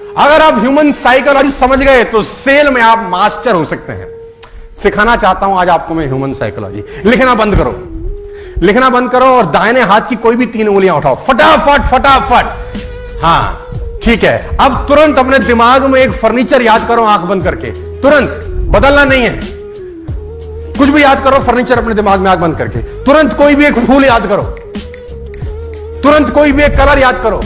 अगर आप human psychology समझ गए तो सेल में आप मास्टर हो सकते हैं। सिखाना चाहता हूं आज आपको मैं ह्यूमन साइकोलॉजी। लिखना बंद करो, लिखना बंद करो और दाहिने हाथ की कोई भी 3 उंगलियां उठाओ, फटाफट फटाफट। हां ठीक है, अब तुरंत अपने दिमाग में एक फर्नीचर याद करो, आंख बंद करके। तुरंत, बदलना नहीं है, कुछ भी याद करो, फर्नीचर अपने दिमाग में आंख बंद करके। तुरंत कोई भी एक फूल याद करो, तुरंत कोई भी एक कलर याद करो,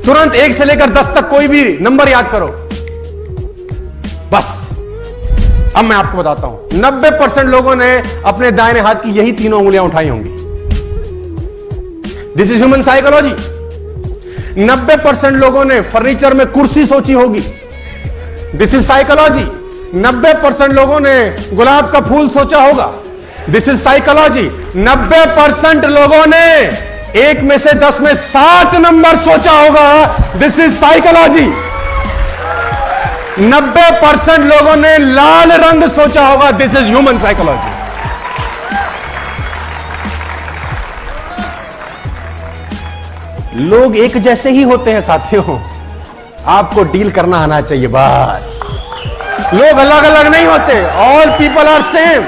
तुरंत 1 से लेकर 10 तक कोई भी नंबर याद करो। बस अब मैं आपको बताता हूं, 90% लोगों ने अपने दाहिने हाथ की यही 3 उंगलियां उठाई होंगी। This is human psychology. 90% लोगों ने फर्नीचर में कुर्सी सोची होगी। This is psychology. 90% लोगों ने गुलाब का फूल सोचा होगा। This is psychology. 90% लोगों ने 1 में से 10 में 7 नंबर सोचा होगा। This is psychology. 90% लोगों ने लाल रंग सोचा होगा। This is human psychology. लोग एक जैसे ही होते हैं साथियों, आपको डील करना आना चाहिए बस। लोग अलग अलग नहीं होते, all people are same.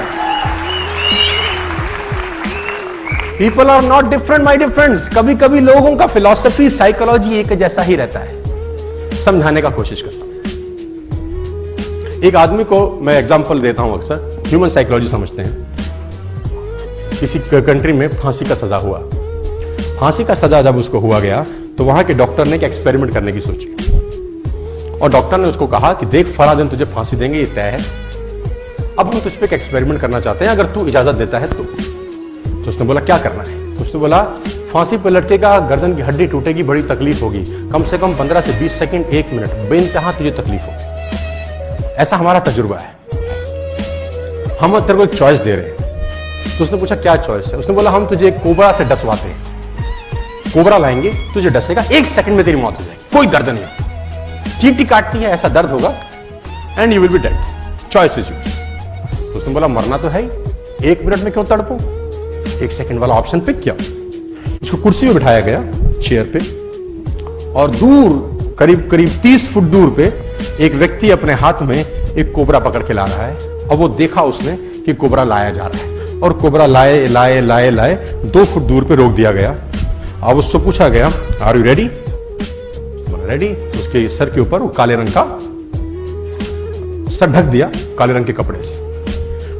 People are not different my dear friends. कभी कभी लोगों का फिलॉसफी, साइकोलॉजी एक जैसा ही रहता है। समझाने का कोशिश करता हूं। एक आदमी को मैं एग्जांपल देता हूं, अक्सर ह्यूमन साइकोलॉजी समझते हैं। किसी कंट्री में फांसी का सजा हुआ। फांसी का सजा जब उसको हुआ गया तो वहां के डॉक्टर ने एक एक्सपेरिमेंट करने की सोची और डॉक्टर ने उसको कहा कि देख, फला दिन तुझे फांसी देंगे, ये तय है। अब हम तुझ पे एक एक्सपेरिमेंट करना चाहते हैं, अगर तू इजाजत देता है तो उसने बोला क्या करना है? तो उसने बोला फांसी पे लटकेगा, गर्दन की हड्डी टूटेगी, बड़ी तकलीफ होगी, कम से कम 15 से 20 सेकंड, 1 मिनट, बेइंतहा तुझे तकलीफ होगी। ऐसा हमारा तजुर्बा है। हम तेरे को एक चॉइस दे रहे हैं। तो उसने पूछा क्या चॉइस है? उसने बोला हम तुझे कोबरा से डसवाते हैं, कोबरा लाएंगे, तुझे डसेगा, 1 सेकंड में तेरी मौत हो जाएगी, कोई दर्द नहीं, चींटी काटती है, ऐसा दर्ड होगा and you will be dead, choice is yours. तो उसने बोला मरना तो है ही, 1 मिनट में क्यों तड़पूं? 1 सेकंड वाला ऑप्शन पिक किया। उसको कुर्सी में बिठाया गया, चेयर पे, और दूर करीब करीब 30 फुट दूर पे एक व्यक्ति अपने हाथ में एक कोबरा पकड़ के ला रहा है। और वो देखा उसने कि कोबरा लाया जा रहा है और कोबरा लाए लाए लाए लाए 2 फुट दूर पे रोक दिया गया। अब उससे पूछा गया आर यू रेडी? रेडी। उसके सर के ऊपर वो काले रंग का सर ढक दिया काले रंग के कपड़े से,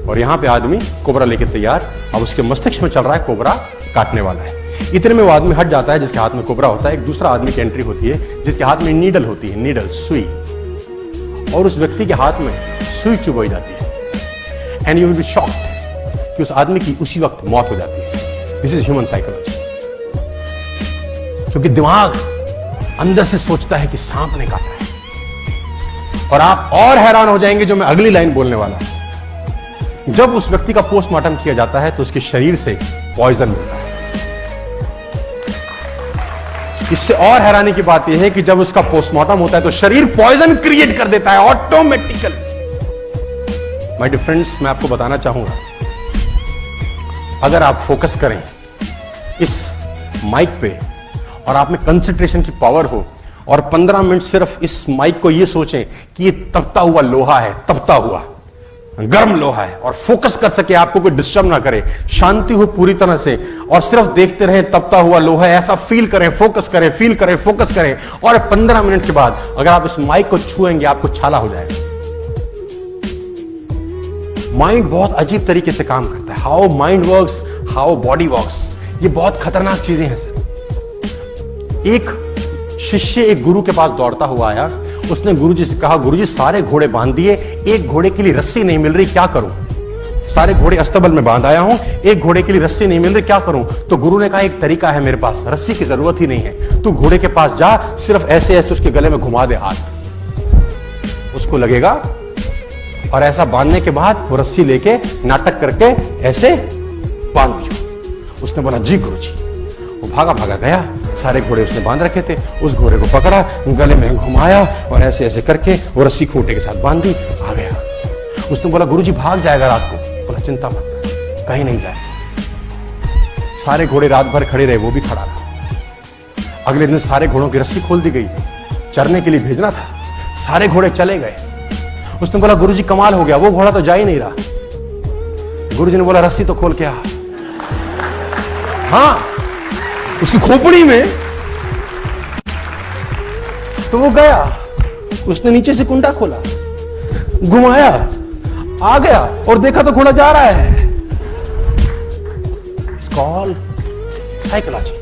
और यहां पे आदमी कोबरा लेके तैयार। अब उसके मस्तिष्क में चल रहा है कोबरा काटने वाला है। इतने में वो आदमी हट जाता है जिसके हाथ में कोबरा होता है। एक दूसरा आदमी की एंट्री होती है जिसके हाथ में नीडल होती है, नीडल, सुई, और उस व्यक्ति के हाथ में सुई चुभोई जाती है and you will be shocked कि उस आदमी की उसी वक्त मौत हो जाती है। This is human psychology. क्योंकि दिमाग अंदर से सोचता है कि सांप ने काटा है। और आप और हैरान हो जाएंगे जो मैं अगली लाइन बोलने वाला हूं। जब उस व्यक्ति का पोस्टमार्टम किया जाता है तो उसके शरीर से पॉइजन मिलता है। इससे और हैरानी की बात यह है कि जब उसका पोस्टमार्टम होता है तो शरीर पॉइजन क्रिएट कर देता है ऑटोमेटिकली। माय डियर फ्रेंड्स, मैं आपको बताना चाहूंगा, अगर आप फोकस करें इस माइक पे और आप में कंसंट्रेशन की पावर हो और 15 मिनट सिर्फ इस माइक को ये सोचें कि ये तपता हुआ लोहा है, तपता हुआ गर्म लोहा है, और फोकस कर सके, आपको कोई डिस्टर्ब ना करे, शांति हो पूरी तरह से, और सिर्फ देखते रहें तपता हुआ लोहा है, ऐसा फील करें, फोकस करें, फील करें, फोकस करें, और 15 मिनट के बाद अगर आप इस माइक को छुएंगे आपको छाला हो जाएगा। माइंड बहुत अजीब तरीके से काम करता है। How mind works, how body works, ये बहुत खतरनाक चीजें हैं सर। एक शिष्य एक गुरु के पास दौड़ता हुआ आया। उसने गुरुजी से कहा, गुरुजी सारे घोड़े बांध दिए, एक घोड़े के लिए रस्सी नहीं मिल रही, क्या करूं? सारे घोड़े अस्तबल में बांध आया हूं, एक घोड़े के लिए रस्सी नहीं मिल रही, क्या करूं? तो गुरु ने कहा एक तरीका है मेरे पास, रस्सी की जरूरत ही नहीं है, तू घोड़े के पास जा, सिर्फ ऐसे ऐसे उसके गले में घुमा दे हाथ, उसको लगेगा, और ऐसा बांधने के बाद वो रस्सी लेके नाटक करके ऐसे बांध दियो। उसने बोला जी गुरुजी। वो भागा भागा गया, सारे घोड़े उसने बांध रखे थे, उस घोड़े को पकड़ा, गले में घुमाया और ऐसे ऐसे करके वो रस्सी खूंटे के साथ बांध दी, आ गया। उसने बोला गुरुजी भाग जाएगा रात को। बोला चिंता मत कर, कहीं नहीं जाए। सारे घोड़े रात भर खड़े रहे, वो भी खड़ा रहा। अगले दिन सारे घोड़ों की रस्सी खोल दी गई, चरने के लिए भेजना था। सारे घोड़े चले गए। उसने बोला गुरुजी कमाल हो गया, वो घोड़ा तो जा ही नहीं रहा। गुरुजी ने बोला रस्सी तो खोल के आ। हाँ, उसकी खोपड़ी में। तो वो गया, उसने नीचे से कुंडा खोला, घुमाया, आ गया और देखा तो घोड़ा जा रहा है। It's called psychology.